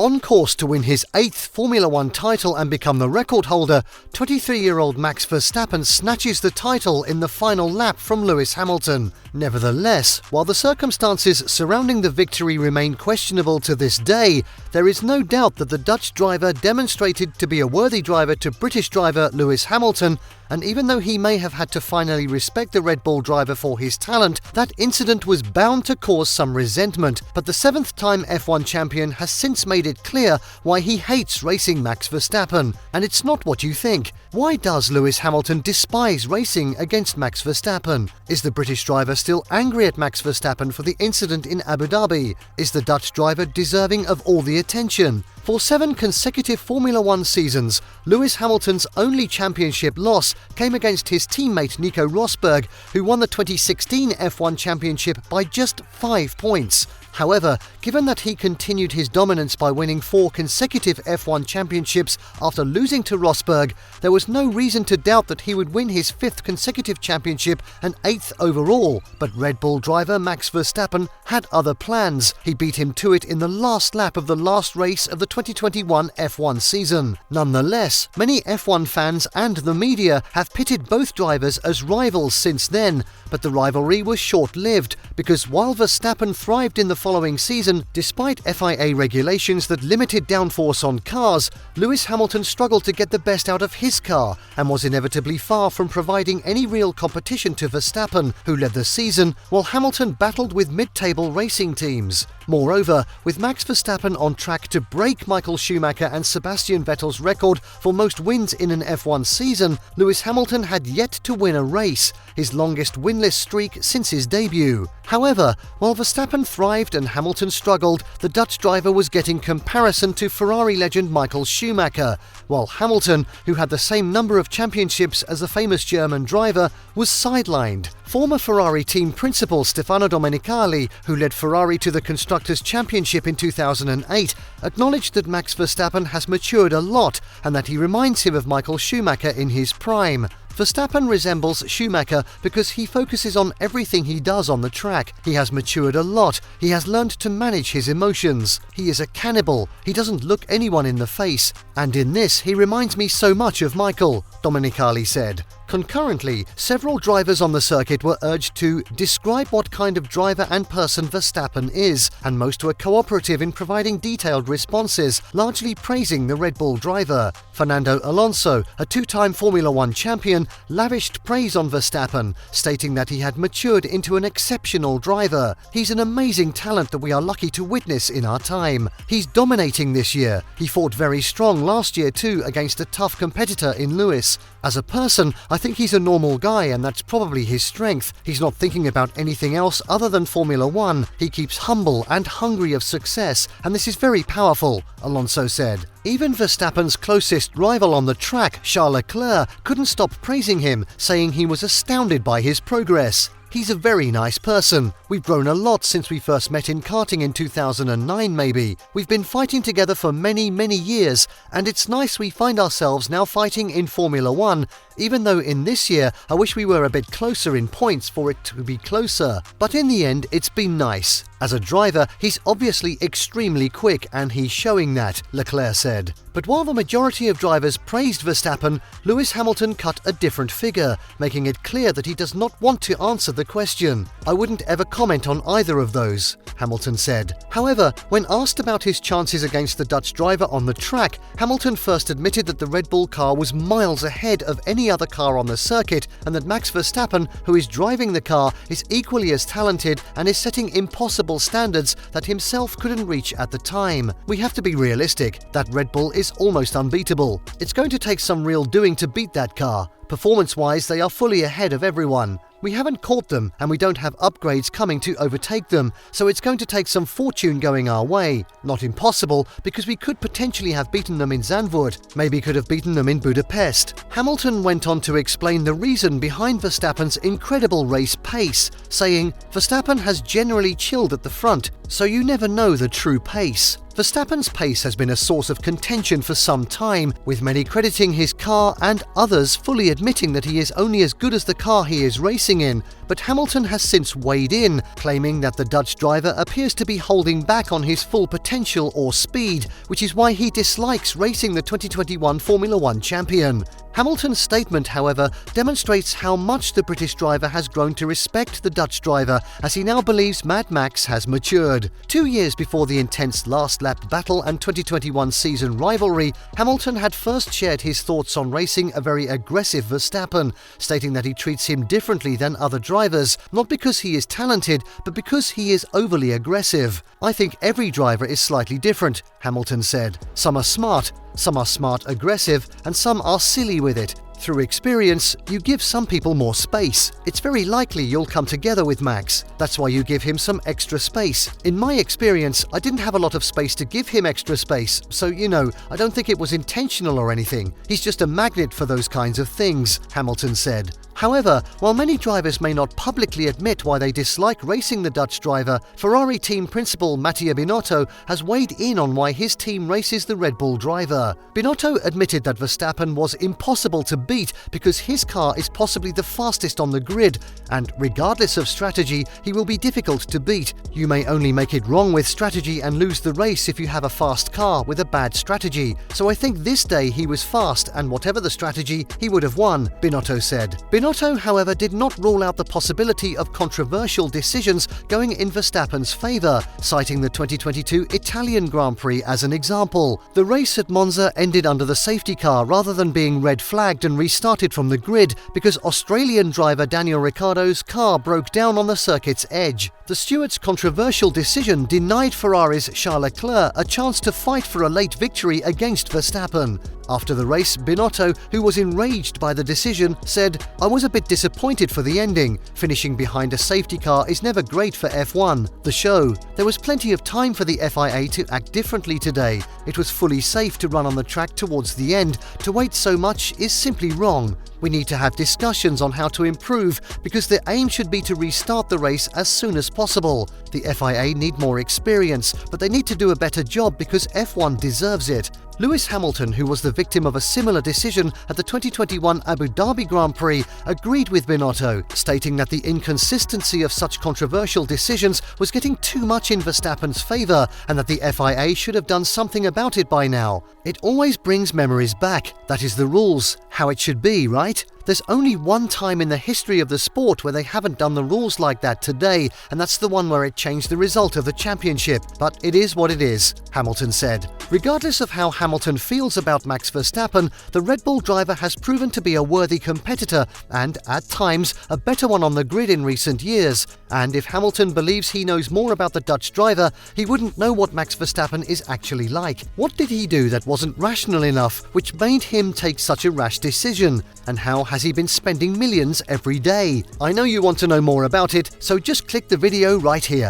On course to win his 8th Formula One title and become the record holder, 23-year-old Max Verstappen snatches the title in the final lap from Lewis Hamilton. Nevertheless, while the circumstances surrounding the victory remain questionable to this day, there is no doubt that the Dutch driver demonstrated to be a worthy driver to British driver Lewis Hamilton, and even though he may have had to finally respect the Red Bull driver for his talent, that incident was bound to cause some resentment. But the 7th-time F1 champion has since made it clear why he hates racing Max Verstappen. And it's not what you think. Why does Lewis Hamilton despise racing against Max Verstappen? Is the British driver still angry at Max Verstappen for the incident in Abu Dhabi? Is the Dutch driver deserving of all the attention? For 7 consecutive Formula One seasons, Lewis Hamilton's only championship loss came against his teammate Nico Rosberg, who won the 2016 F1 championship by just 5 points. However, given that he continued his dominance by winning 4 consecutive F1 championships after losing to Rosberg, there was no reason to doubt that he would win his 5th consecutive championship and 8th overall. But Red Bull driver Max Verstappen had other plans. He beat him to it in the last lap of the last race of the 2021 F1 season. Nonetheless, many F1 fans and the media have pitted both drivers as rivals since then, but the rivalry was short-lived because while Verstappen thrived in the following season, despite FIA regulations that limited downforce on cars, Lewis Hamilton struggled to get the best out of his car and was inevitably far from providing any real competition to Verstappen, who led the season, while Hamilton battled with mid-table racing teams. Moreover, with Max Verstappen on track to break Michael Schumacher and Sebastian Vettel's record for most wins in an F1 season, Lewis Hamilton had yet to win a race, his longest winless streak since his debut. However, while Verstappen thrived and Hamilton struggled, the Dutch driver was getting comparison to Ferrari legend Michael Schumacher, while Hamilton, who had the same number of championships as the famous German driver, was sidelined. Former Ferrari team principal Stefano Domenicali, who led Ferrari to the Constructors' Championship in 2008, acknowledged that Max Verstappen has matured a lot and that he reminds him of Michael Schumacher in his prime. Verstappen resembles Schumacher because he focuses on everything he does on the track. He has matured a lot. He has learned to manage his emotions. He is a cannibal. He doesn't look anyone in the face. And in this, he reminds me so much of Michael, Domenicali said. Concurrently, several drivers on the circuit were urged to describe what kind of driver and person Verstappen is, and most were cooperative in providing detailed responses, largely praising the Red Bull driver. Fernando Alonso, a 2-time Formula One champion, lavished praise on Verstappen, stating that he had matured into an exceptional driver. He's an amazing talent that we are lucky to witness in our time. He's dominating this year. He fought very strong last year too against a tough competitor in Lewis. As a person, I think he's a normal guy and that's probably his strength. He's not thinking about anything else other than Formula One. He keeps humble and hungry of success, and this is very powerful, Alonso said. Even Verstappen's closest rival on the track, Charles Leclerc, couldn't stop praising him, saying he was astounded by his progress. He's a very nice person. We've grown a lot since we first met in karting in 2009 maybe. We've been fighting together for many years, and it's nice we find ourselves now fighting in Formula One, even though in this year I wish we were a bit closer in points for it to be closer. But in the end, it's been nice. As a driver, he's obviously extremely quick and he's showing that, Leclerc said. But while the majority of drivers praised Verstappen, Lewis Hamilton cut a different figure, making it clear that he does not want to answer the question. "I wouldn't ever comment on either of those," Hamilton said. However, when asked about his chances against the Dutch driver on the track, Hamilton first admitted that the Red Bull car was miles ahead of any other car on the circuit and that Max Verstappen, who is driving the car, is equally as talented and is setting impossible standards that himself couldn't reach at the time. "We have to be realistic. That Red Bull is almost unbeatable. It's going to take some real doing to beat that car. Performance-wise, they are fully ahead of everyone. We haven't caught them, and we don't have upgrades coming to overtake them, so it's going to take some fortune going our way. Not impossible, because we could potentially have beaten them in Zandvoort, maybe could have beaten them in Budapest." Hamilton went on to explain the reason behind Verstappen's incredible race pace, saying, "Verstappen has generally chilled at the front, so you never know the true pace. Verstappen's pace has been a source of contention for some time, with many crediting his car and others fully admitting that he is only as good as the car he is racing in, but Hamilton has since weighed in, claiming that the Dutch driver appears to be holding back on his full potential or speed, which is why he dislikes racing the 2021 Formula One champion. Hamilton's statement, however, demonstrates how much the British driver has grown to respect the Dutch driver, as he now believes Mad Max has matured. 2 years before the intense last-lap battle and 2021 season rivalry, Hamilton had first shared his thoughts on racing a very aggressive Verstappen, stating that he treats him differently than other drivers, not because he is talented, but because he is overly aggressive. "I think every driver is slightly different," Hamilton said. "Some are smart aggressive, and some are silly with it. Through experience, you give some people more space. It's very likely you'll come together with Max. That's why you give him some extra space. In my experience, I didn't have a lot of space to give him extra space, so I don't think it was intentional or anything. He's just a magnet for those kinds of things," Hamilton said. However, while many drivers may not publicly admit why they dislike racing the Dutch driver, Ferrari team principal Mattia Binotto has weighed in on why his team races the Red Bull driver. Binotto admitted that Verstappen was impossible to beat because his car is possibly the fastest on the grid, and regardless of strategy, he will be difficult to beat. "You may only make it wrong with strategy and lose the race if you have a fast car with a bad strategy. So I think this day he was fast, and whatever the strategy, he would have won," Binotto said. Binotto, however, did not rule out the possibility of controversial decisions going in Verstappen's favour, citing the 2022 Italian Grand Prix as an example. The race at Monza ended under the safety car rather than being red flagged and restarted from the grid because Australian driver Daniel Ricciardo's car broke down on the circuit's edge. The steward's controversial decision denied Ferrari's Charles Leclerc a chance to fight for a late victory against Verstappen. After the race, Binotto, who was enraged by the decision, said, "I was a bit disappointed for the ending. Finishing behind a safety car is never great for F1, the show. There was plenty of time for the FIA to act differently today. It was fully safe to run on the track towards the end. To wait so much is simply wrong. We need to have discussions on how to improve because the aim should be to restart the race as soon as possible. The FIA need more experience, but they need to do a better job because F1 deserves it." Lewis Hamilton, who was the victim of a similar decision at the 2021 Abu Dhabi Grand Prix, agreed with Binotto, stating that the inconsistency of such controversial decisions was getting too much in Verstappen's favour and that the FIA should have done something about it by now. "It always brings memories back. That is the rules. How it should be, right? There's only one time in the history of the sport where they haven't done the rules like that today, and that's the one where it changed the result of the championship. But it is what it is," Hamilton said. Regardless of how Hamilton feels about Max Verstappen, the Red Bull driver has proven to be a worthy competitor and, at times, a better one on the grid in recent years. And if Hamilton believes he knows more about the Dutch driver, he wouldn't know what Max Verstappen is actually like. What did he do that wasn't rational enough, which made him take such a rash decision? And how has he been spending millions every day? I know you want to know more about it, so just click the video right here.